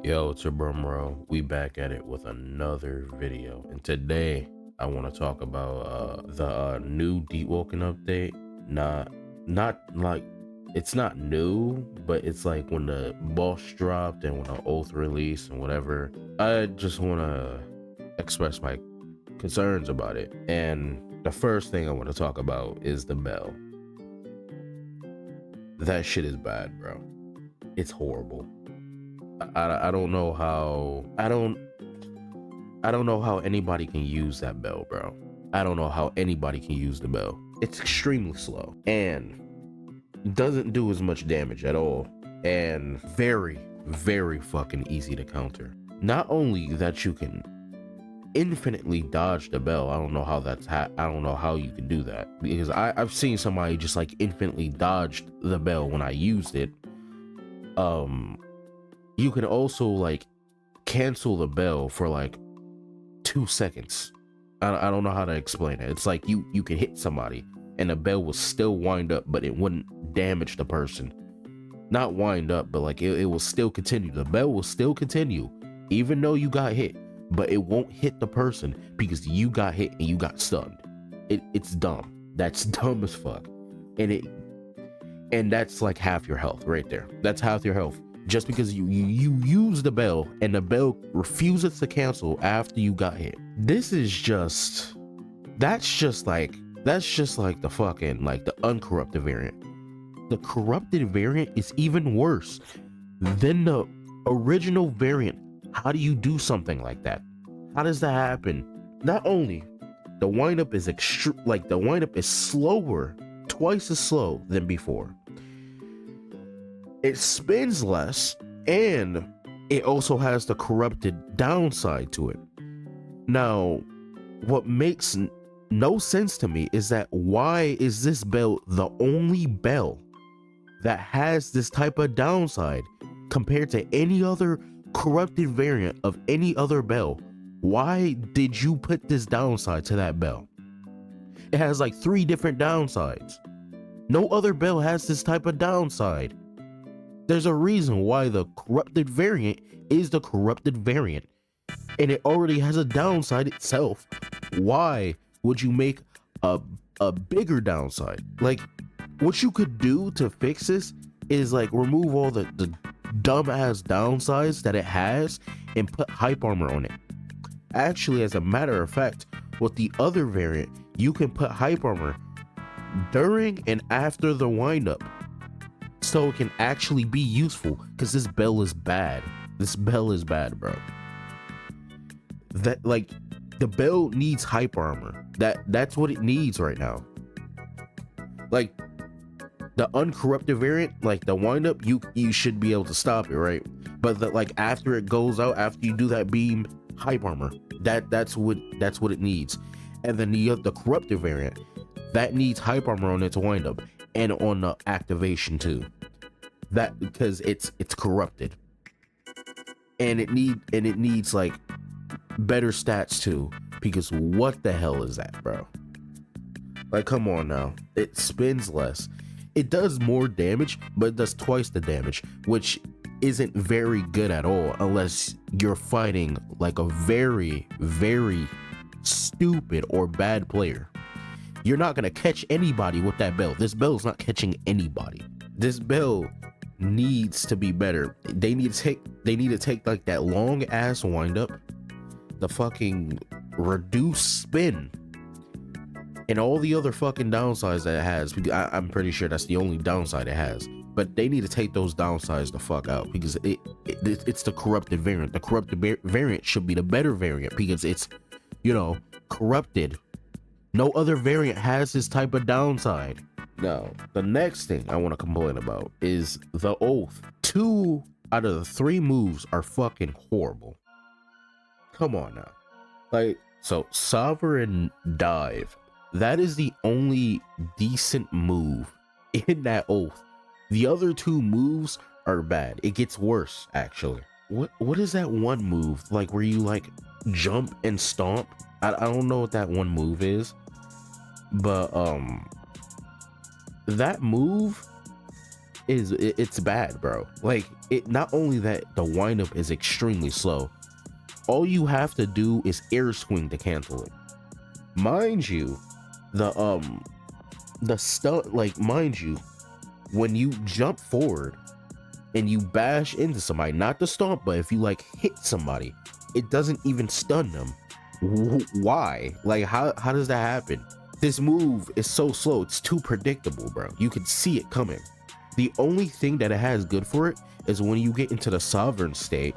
Yo, it's your bro. We back at it with another video, and today I want to talk about the new Deepwoken update. Not like it's not new, but it's like when the boss dropped and when the oath released and whatever. I just want to express my concerns about it, and the first thing I want to talk about is the bell. That shit is bad, bro. It's horrible. I don't know how I don't know how anybody can use that bell, bro. I don't know how anybody can use the bell. It's extremely slow and doesn't do as much damage at all, and very fucking easy to counter. Not only that you can infinitely dodge the bell. I don't know how I don't know how you can do that, because I've seen somebody just like infinitely dodged the bell when I used it. You can also like cancel the bell for like 2 seconds. I don't know how to explain it. It's like you could hit somebody and the bell will still wind up, but it wouldn't damage the person. Not wind up, but like it will still continue. The bell will still continue even though you got hit, but it won't hit the person because you got hit and you got stunned. It's dumb. That's dumb as fuck. And that's like half your health right there. That's half your health. Just because you use the bell and the bell refuses to cancel after you got hit. That's just like the fucking like the uncorrupted variant. The corrupted variant is even worse than the original variant. How do you do something like that? How does that happen? Not only the windup is the windup is slower, twice as slow than before. It spins less, and it also has the corrupted downside to it. Now, what makes no sense to me is that why is this bell the only bell that has this type of downside compared to any other corrupted variant of any other bell? Why did you put this downside to that bell? It has like 3 different downsides. No other bell has this type of downside. There's a reason why the corrupted variant is the corrupted variant, and it already has a downside itself. Why would you make a bigger downside? Like, what you could do to fix this is like remove all the dumbass downsides that it has and put hype armor on it. Actually, as a matter of fact, with the other variant, you can put hype armor during and after the windup, so it can actually be useful, because this bell is bad. This bell is bad, bro. That like the bell needs hype armor. That's what it needs right now. Like the uncorrupted variant, like the windup, you should be able to stop it, right? But like after it goes out, after you do that beam, hype armor. That's what it needs. And then the corrupted variant, that needs hype armor on its windup and on the activation too. That because it's corrupted, and it needs like better stats too, because what the hell is that, bro? Like, come on now. It spins less, it does more damage, but it does twice the damage, which isn't very good at all unless you're fighting like a very stupid or bad player. You're not gonna catch anybody with that bell. This bell is not catching anybody. This bell needs to be better. They need to take like that long ass windup, the fucking reduced spin, and all the other fucking downsides that it has. I'm pretty sure that's the only downside it has, but they need to take those downsides the fuck out, because it's the corrupted variant. The corrupted variant should be the better variant because it's, corrupted. No other variant has this type of downside. Now, the next thing I want to complain about is the oath. 2 out of the 3 moves are fucking horrible. Come on now. Like, so Sovereign Dive, that is the only decent move in that oath. The other 2 moves are bad. It gets worse, actually. What is that one move, like where you like jump and stomp? I don't know what that one move is, but that move it's bad, bro. Like, it not only that the windup is extremely slow, all you have to do is air swing to cancel it. Mind you, the stunt, like, mind you, when you jump forward and you bash into somebody, not the stomp, but if you like hit somebody, it doesn't even stun them. Why? Like, how does that happen? This move is so slow, it's too predictable, bro. You can see it coming. The only thing that it has good for it is when you get into the sovereign state,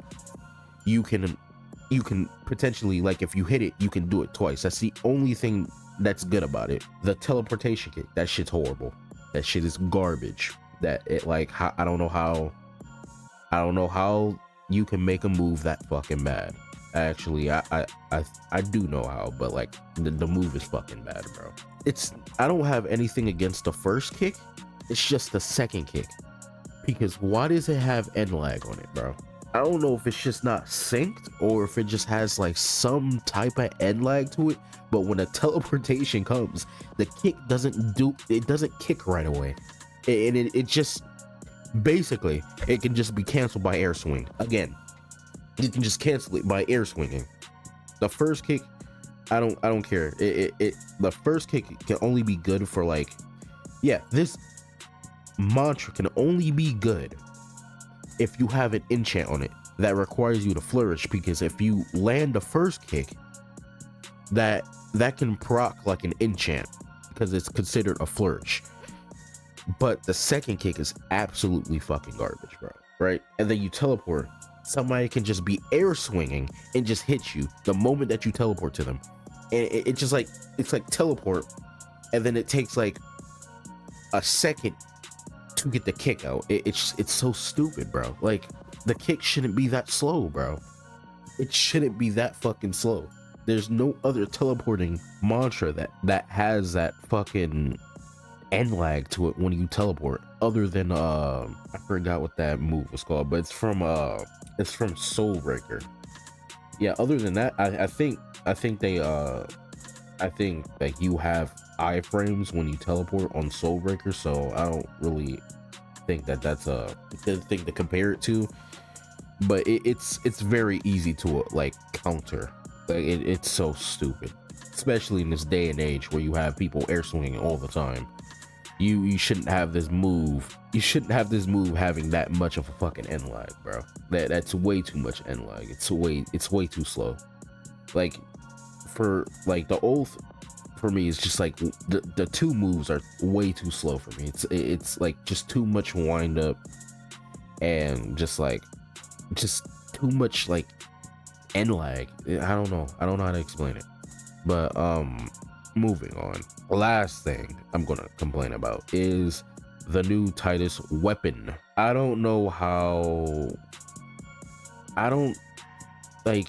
you can potentially, like, if you hit it, you can do it twice. That's the only thing that's good about it. The teleportation kick, that shit's horrible. That shit is garbage. That it, like, I don't know how you can make a move that fucking bad. Actually, I do know how, but like the move is fucking bad, bro. I don't have anything against the first kick. It's just the second kick, because why does it have end lag on it, bro? I don't know if it's just not synced or if it just has like some type of end lag to it, but when a teleportation comes, the kick doesn't kick right away, and it just basically, it can just be canceled by air swing. Again, you can just cancel it by air swinging. The first kick, I don't care. The first kick can only be good for, like, yeah, this mantra can only be good if you have an enchant on it that requires you to flourish, because if you land the first kick, that can proc like an enchant because it's considered a flourish. But the second kick is absolutely fucking garbage, bro. Right? And then you teleport. Somebody can just be air swinging and just hit you the moment that you teleport to them. And it's just like, it's like teleport, and then it takes like a second to get the kick out. It's so stupid, bro. Like, the kick shouldn't be that slow, bro. It shouldn't be that fucking slow. There's no other teleporting mantra that has that fucking end lag to it when you teleport, other than I forgot what that move was called, but it's from Soulbreaker. Yeah, other than that, I think that you have iframes when you teleport on Soulbreaker, so I don't really think that that's a good thing to compare it to. But it's very easy to like counter. Like, it's so stupid, especially in this day and age where you have people air swinging all the time. You shouldn't have this move. You shouldn't have this move having that much of a fucking end lag, bro. That's way too much end lag. It's way too slow. Like, for like the oath, for me, is just like the two moves are way too slow for me. It's like just too much wind up, and just too much like end lag. I don't know how to explain it. But moving on. Last thing I'm gonna complain about is the new Titus weapon. I don't know how. I don't like.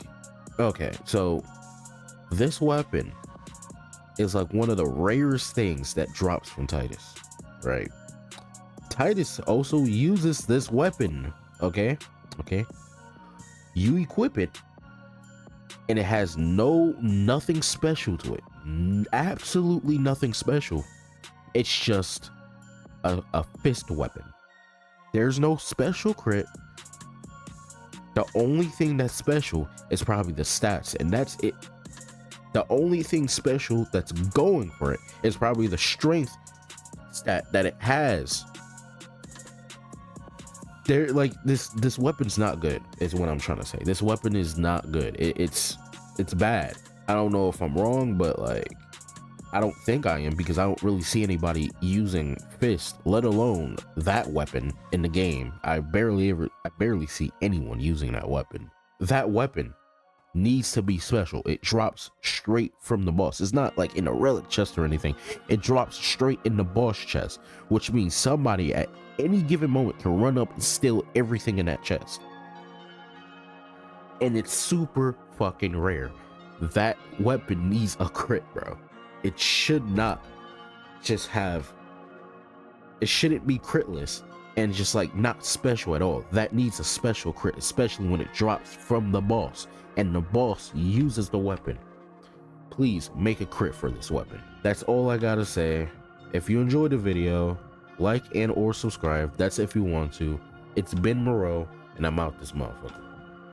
Okay, so this weapon is like one of the rarest things that drops from Titus, right? Titus also uses this weapon. Okay, you equip it, and it has nothing special to it. Absolutely nothing special. It's just a fist weapon. There's no special crit. The only thing that's special is probably the stats, and that's it. The only thing special that's going for it is probably the strength stat that it has. They're like, this weapon's not good, is what I'm trying to say. This weapon is not good. It's bad. I don't know if I'm wrong, but like, I don't think I am, because I don't really see anybody using fist, let alone that weapon in the game. I barely see anyone using that weapon. That weapon needs to be special. It drops straight from the boss. It's not like in a relic chest or anything. It drops straight in the boss chest, which means somebody at any given moment can run up and steal everything in that chest. And it's super fucking rare. That weapon needs a crit, bro. It should not just have, it shouldn't be critless and just like not special at all. That needs a special crit, especially when it drops from the boss and the boss uses the weapon. Please make a crit for this weapon. That's all I gotta say. If you enjoyed the video, like and or subscribe. That's if you want to. It's been Moreau, and I'm out this motherfucker.